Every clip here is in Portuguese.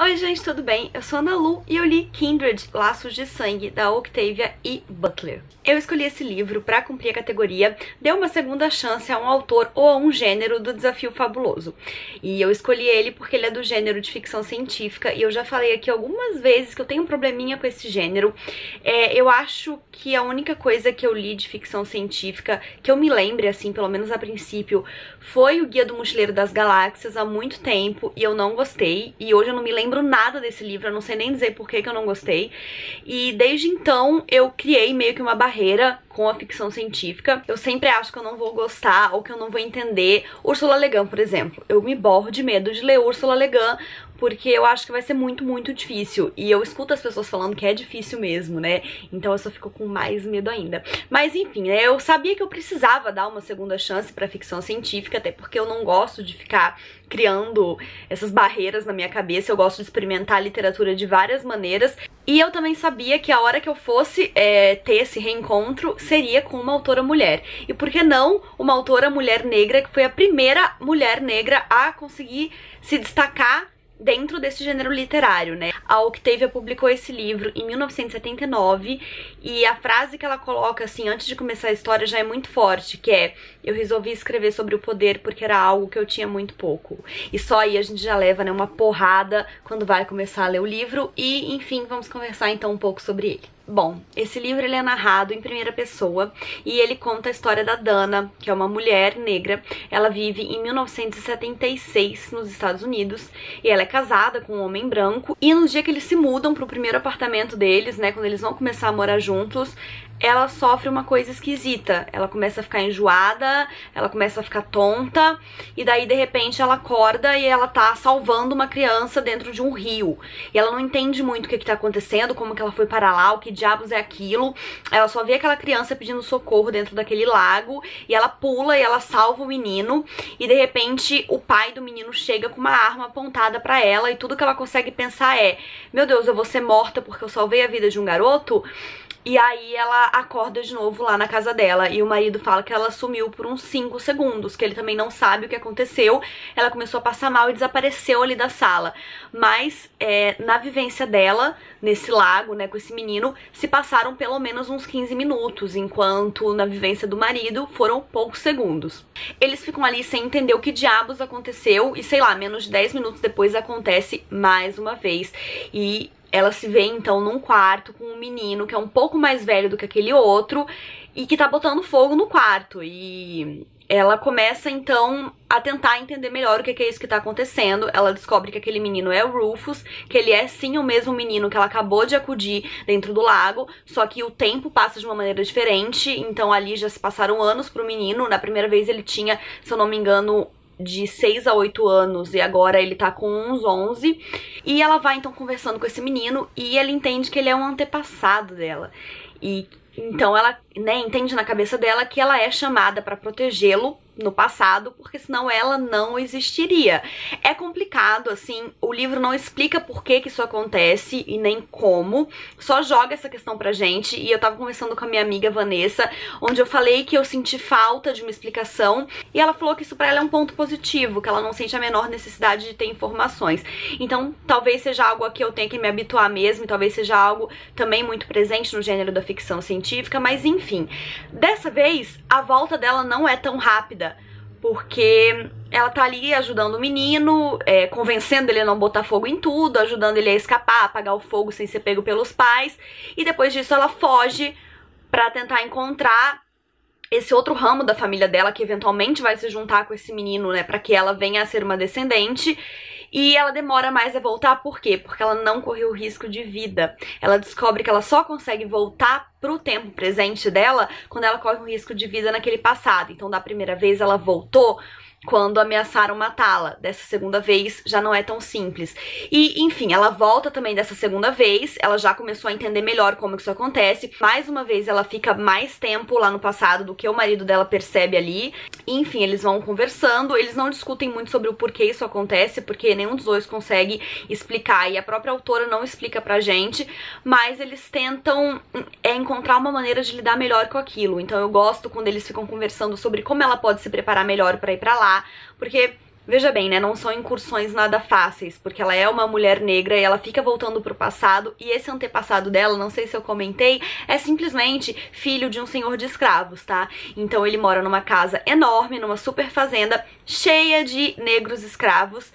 Oi gente, tudo bem? Eu sou a Ana Lu e eu li Kindred, Laços de Sangue, da Octavia E. Butler. Eu escolhi esse livro para cumprir a categoria Dê uma segunda chance a um autor ou a um gênero do Desafio Fabuloso. E eu escolhi ele porque ele é do gênero de ficção científica e eu já falei aqui algumas vezes que eu tenho um probleminha com esse gênero. Eu acho que a única coisa que eu li de ficção científica, que eu me lembre, assim, pelo menos a princípio, foi o Guia do Mochileiro das Galáxias há muito tempo e eu não gostei. E hoje eu não me lembro nada desse livro, eu não sei nem dizer por que eu não gostei. E desde então eu criei meio que uma barreira com a ficção científica. Eu sempre acho que eu não vou gostar ou que eu não vou entender. Ursula Le Guin, por exemplo. Eu me borro de medo de ler Ursula Le Guin porque eu acho que vai ser muito difícil. E eu escuto as pessoas falando que é difícil mesmo, né? Então eu só fico com mais medo ainda. Mas enfim, né? Eu sabia que eu precisava dar uma segunda chance pra ficção científica, até porque eu não gosto de ficar criando essas barreiras na minha cabeça. Eu gosto de experimentar a literatura de várias maneiras. E eu também sabia que a hora que eu fosse ter esse reencontro seria com uma autora mulher. E por que não uma autora mulher negra, que foi a primeira mulher negra a conseguir se destacar dentro desse gênero literário, né? A Octavia publicou esse livro em 1979 e a frase que ela coloca, assim, antes de começar a história já é muito forte, que é: eu resolvi escrever sobre o poder porque era algo que eu tinha muito pouco. E só aí a gente já leva, né, uma porrada quando vai começar a ler o livro e, enfim, vamos conversar então um pouco sobre ele. Bom, esse livro ele é narrado em primeira pessoa e ele conta a história da Dana, que é uma mulher negra. Ela vive em 1976 nos Estados Unidos e ela é casada com um homem branco. E no dia que eles se mudam pro primeiro apartamento deles, né, quando eles vão começar a morar juntos, ela sofre uma coisa esquisita. Ela começa a ficar enjoada, ela começa a ficar tonta, e daí de repente ela acorda e ela tá salvando uma criança dentro de um rio. E ela não entende muito o que tá acontecendo, como que ela foi parar lá, o que diabos é aquilo. Ela só vê aquela criança pedindo socorro dentro daquele lago, e ela pula e ela salva o menino, e de repente o pai do menino chega com uma arma apontada pra ela, e tudo que ela consegue pensar é: meu Deus, eu vou ser morta porque eu salvei a vida de um garoto? E aí ela acorda de novo lá na casa dela e o marido fala que ela sumiu por uns 5 segundos, que ele também não sabe o que aconteceu. Ela começou a passar mal e desapareceu ali da sala. Mas na vivência dela, nesse lago, né, com esse menino, se passaram pelo menos uns 15 minutos, enquanto na vivência do marido foram poucos segundos. Eles ficam ali sem entender o que diabos aconteceu e, sei lá, menos de 10 minutos depois acontece mais uma vez. E ela se vê, então, num quarto com um menino que é um pouco mais velho do que aquele outro e que tá botando fogo no quarto. E ela começa, então, a tentar entender melhor o que é isso que tá acontecendo. Ela descobre que aquele menino é o Rufus, que ele é, sim, o mesmo menino que ela acabou de acudir dentro do lago, só que o tempo passa de uma maneira diferente. Então, ali já se passaram anos pro menino. Na primeira vez ele tinha, se eu não me engano, de 6 a 8 anos e agora ele tá com uns 11. E ela vai então conversando com esse menino e ela entende que ele é um antepassado dela. E então ela, né, entende na cabeça dela que ela é chamada pra protegê-lo no passado, porque senão ela não existiria. É complicado, assim, o livro não explica por que isso acontece e nem como, só joga essa questão pra gente. E eu tava conversando com a minha amiga Vanessa, onde eu falei que eu senti falta de uma explicação, e ela falou que isso pra ela é um ponto positivo, que ela não sente a menor necessidade de ter informações. Então talvez seja algo a que eu tenha que me habituar mesmo, e talvez seja algo também muito presente no gênero da ficção científica, mas enfim. Dessa vez, a volta dela não é tão rápida, porque ela tá ali ajudando o menino, convencendo ele a não botar fogo em tudo, ajudando ele a escapar, a apagar o fogo sem ser pego pelos pais. E depois disso ela foge pra tentar encontrar esse outro ramo da família dela, que eventualmente vai se juntar com esse menino, né, pra que ela venha a ser uma descendente. E ela demora mais a voltar, por quê? Porque ela não correu risco de vida. Ela descobre que ela só consegue voltar pro tempo presente dela quando ela corre um risco de vida naquele passado. Então, da primeira vez ela voltou quando ameaçaram matá-la. Dessa segunda vez já não é tão simples. E, enfim, ela volta também dessa segunda vez, ela já começou a entender melhor como isso acontece. Mais uma vez ela fica mais tempo lá no passado do que o marido dela percebe ali. E, enfim, eles vão conversando, eles não discutem muito sobre o porquê isso acontece, porque nenhum dos dois consegue explicar, e a própria autora não explica pra gente, mas eles tentam encontrar uma maneira de lidar melhor com aquilo. Então eu gosto quando eles ficam conversando sobre como ela pode se preparar melhor pra ir pra lá, porque Veja bem, né, não são incursões nada fáceis, porque ela é uma mulher negra e ela fica voltando pro passado, e esse antepassado dela, não sei se eu comentei, é simplesmente filho de um senhor de escravos, tá? Então ele mora numa casa enorme, numa super fazenda, cheia de negros escravos,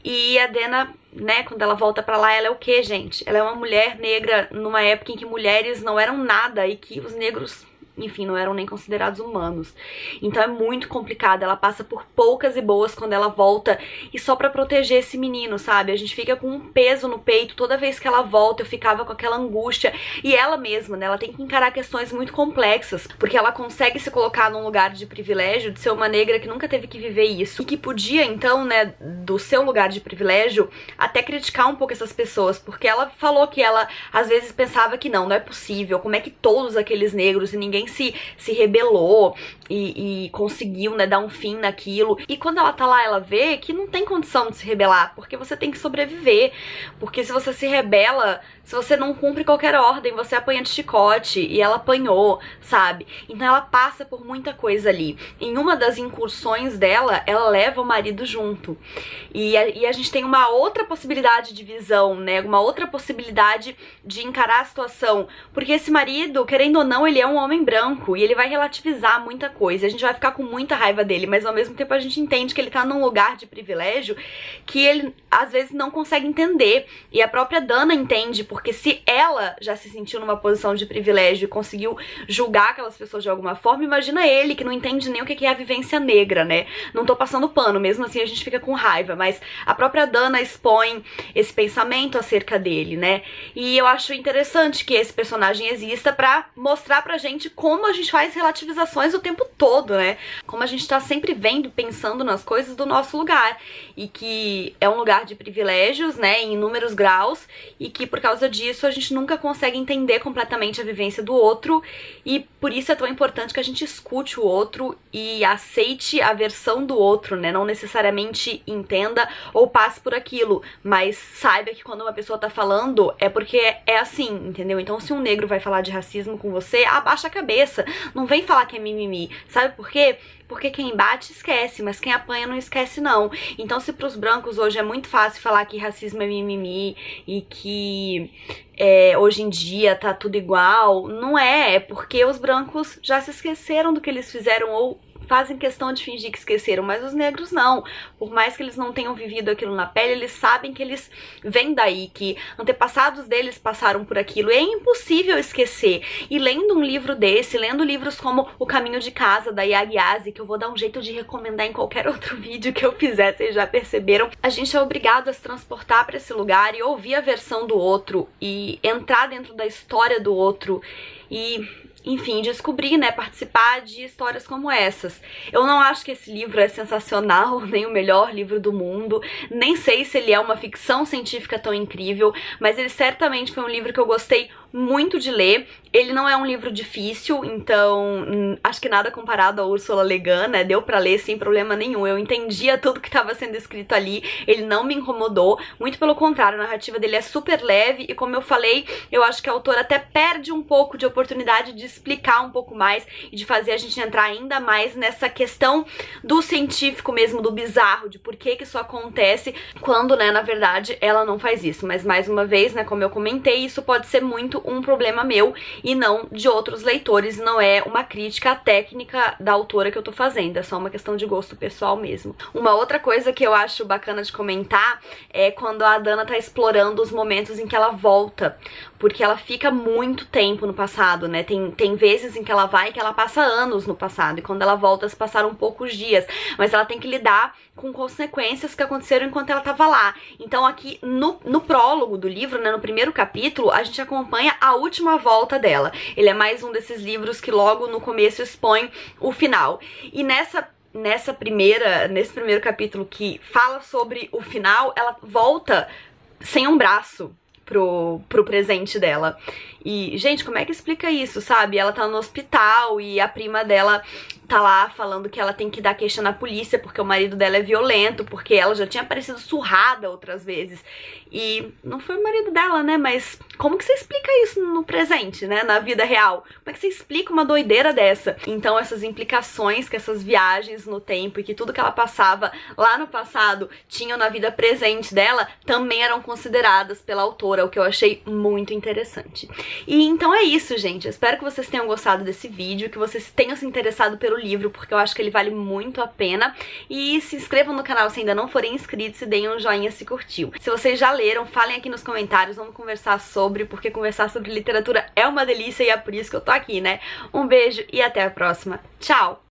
e a Dana, né, quando ela volta pra lá, ela é o quê, gente? Ela é uma mulher negra numa época em que mulheres não eram nada e que os negros, enfim, não eram nem considerados humanos. Então é muito complicado, ela passa por poucas e boas quando ela volta, e só pra proteger esse menino, sabe? A gente fica com um peso no peito, toda vez que ela volta eu ficava com aquela angústia, e ela mesma, né, ela tem que encarar questões muito complexas, porque ela consegue se colocar num lugar de privilégio de ser uma negra que nunca teve que viver isso, e que podia, então, né, do seu lugar de privilégio, até criticar um pouco essas pessoas, porque ela falou que ela, às vezes, pensava que não é possível, como é que todos aqueles negros e ninguém se rebelou e conseguiu, né, dar um fim naquilo. E quando ela tá lá, ela vê que não tem condição de se rebelar, porque você tem que sobreviver, porque se você se rebela, se você não cumpre qualquer ordem, você apanha de chicote, e ela apanhou, sabe? Então ela passa por muita coisa ali. Em uma das incursões dela, ela leva o marido junto, e a gente tem uma outra possibilidade de visão, né, uma outra possibilidade de encarar a situação, porque esse marido, querendo ou não, ele é um homem branco, e ele vai relativizar muita coisa, a gente vai ficar com muita raiva dele, mas ao mesmo tempo a gente entende que ele tá num lugar de privilégio que ele às vezes não consegue entender, e a própria Dana entende, porque se ela já se sentiu numa posição de privilégio e conseguiu julgar aquelas pessoas de alguma forma, imagina ele, que não entende nem o que é a vivência negra, né? Não tô passando pano, mesmo assim a gente fica com raiva, mas a própria Dana expõe esse pensamento acerca dele, né? E eu acho interessante que esse personagem exista pra mostrar pra gente como a gente faz relativizações o tempo todo, né? Como a gente tá sempre vendo, pensando nas coisas do nosso lugar, e que é um lugar de privilégios, né, em inúmeros graus, e que por causa disso a gente nunca consegue entender completamente a vivência do outro, e por isso é tão importante que a gente escute o outro e aceite a versão do outro, né? Não necessariamente entenda ou passe por aquilo, mas saiba que quando uma pessoa tá falando é porque é assim, entendeu? Então se um negro vai falar de racismo com você, abaixa a cabeça, não vem falar que é mimimi, sabe por quê? Porque quem bate esquece, mas quem apanha não esquece não. Então se pros brancos hoje é muito fácil falar que racismo é mimimi e que hoje em dia tá tudo igual, não é porque os brancos já se esqueceram do que eles fizeram ou fazem questão de fingir que esqueceram, mas os negros não. Por mais que eles não tenham vivido aquilo na pele, eles sabem que eles vêm daí, que antepassados deles passaram por aquilo, e é impossível esquecer. E lendo um livro desse, lendo livros como O Caminho de Casa, da Yaa Gyasi, que eu vou dar um jeito de recomendar em qualquer outro vídeo que eu fizer, vocês já perceberam, a gente é obrigado a se transportar para esse lugar e ouvir a versão do outro, e entrar dentro da história do outro, e enfim, descobrir, né, participar de histórias como essas. Eu não acho que esse livro é sensacional, nem o melhor livro do mundo, nem sei se ele é uma ficção científica tão incrível, mas ele certamente foi um livro que eu gostei muito de ler. Ele não é um livro difícil, então acho que nada comparado a Ursula Le Guin, né? Deu pra ler sem problema nenhum. Eu entendia tudo que estava sendo escrito ali, ele não me incomodou, muito pelo contrário, a narrativa dele é super leve e, como eu falei, eu acho que a autora até perde um pouco de oportunidade de explicar um pouco mais e de fazer a gente entrar ainda mais nessa questão do científico mesmo, do bizarro, de por que que isso acontece, quando, né, na verdade, ela não faz isso. Mas, mais uma vez, né, como eu comentei, isso pode ser muito um problema meu e não de outros leitores, não é uma crítica técnica da autora que eu tô fazendo, é só uma questão de gosto pessoal mesmo. Uma outra coisa que eu acho bacana de comentar é quando a Dana tá explorando os momentos em que ela volta, porque ela fica muito tempo no passado, né? Tem vezes em que ela vai que ela passa anos no passado, e quando ela volta se passaram poucos dias, mas ela tem que lidar com consequências que aconteceram enquanto ela tava lá. Então aqui no prólogo do livro, né, no primeiro capítulo, a gente acompanha a última volta dela. Ele é mais um desses livros que logo no começo expõe o final. E nesse primeiro capítulo que fala sobre o final, ela volta sem um braço, pro presente dela. E, gente, como é que explica isso, sabe? Ela tá no hospital e a prima dela tá lá falando que ela tem que dar queixa na polícia porque o marido dela é violento, porque ela já tinha aparecido surrada outras vezes. E não foi o marido dela, né? Mas como que você explica isso no presente, né? Na vida real? Como é que você explica uma doideira dessa? Então essas implicações que essas viagens no tempo e que tudo que ela passava lá no passado tinham na vida presente dela também eram consideradas pela autora, o que eu achei muito interessante. E então é isso, gente. Eu espero que vocês tenham gostado desse vídeo, que vocês tenham se interessado pelo livro, porque eu acho que ele vale muito a pena. E se inscrevam no canal se ainda não forem inscritos e deem um joinha se curtiu. Se vocês já leram, falem aqui nos comentários, vamos conversar sobre, porque conversar sobre literatura é uma delícia e é por isso que eu tô aqui, né? Um beijo e até a próxima. Tchau!